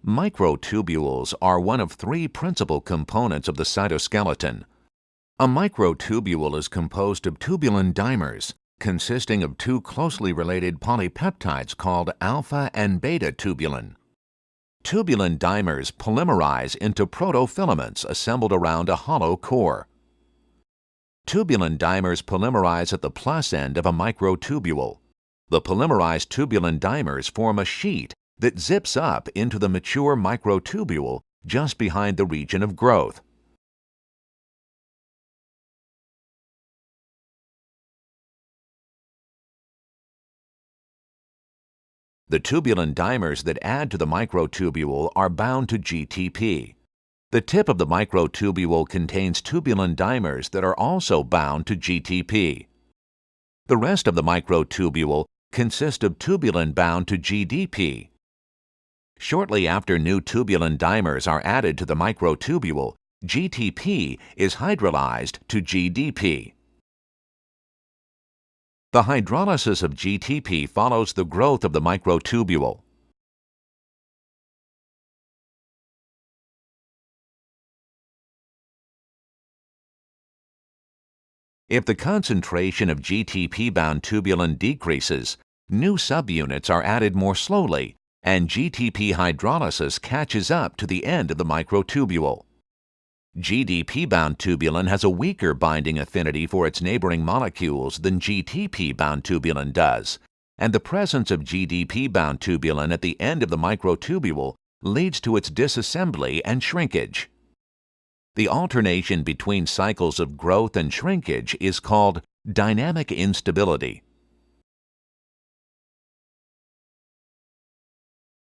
Microtubules are one of three principal components of the cytoskeleton. A microtubule is composed of tubulin dimers, consisting of two closely related polypeptides called alpha and beta tubulin. Tubulin dimers polymerize into protofilaments assembled around a hollow core. Tubulin dimers polymerize at the plus end of a microtubule. The polymerized tubulin dimers form a sheet that zips up into the mature microtubule just behind the region of growth. The tubulin dimers that add to the microtubule are bound to GTP. The tip of the microtubule contains tubulin dimers that are also bound to GTP. The rest of the microtubule consists of tubulin bound to GDP. Shortly after new tubulin dimers are added to the microtubule, GTP is hydrolyzed to GDP. The hydrolysis of GTP follows the growth of the microtubule. If the concentration of GTP-bound tubulin decreases, new subunits are added more slowly, and GTP hydrolysis catches up to the end of the microtubule. GDP-bound tubulin has a weaker binding affinity for its neighboring molecules than GTP-bound tubulin does, and the presence of GDP-bound tubulin at the end of the microtubule leads to its disassembly and shrinkage. The alternation between cycles of growth and shrinkage is called dynamic instability.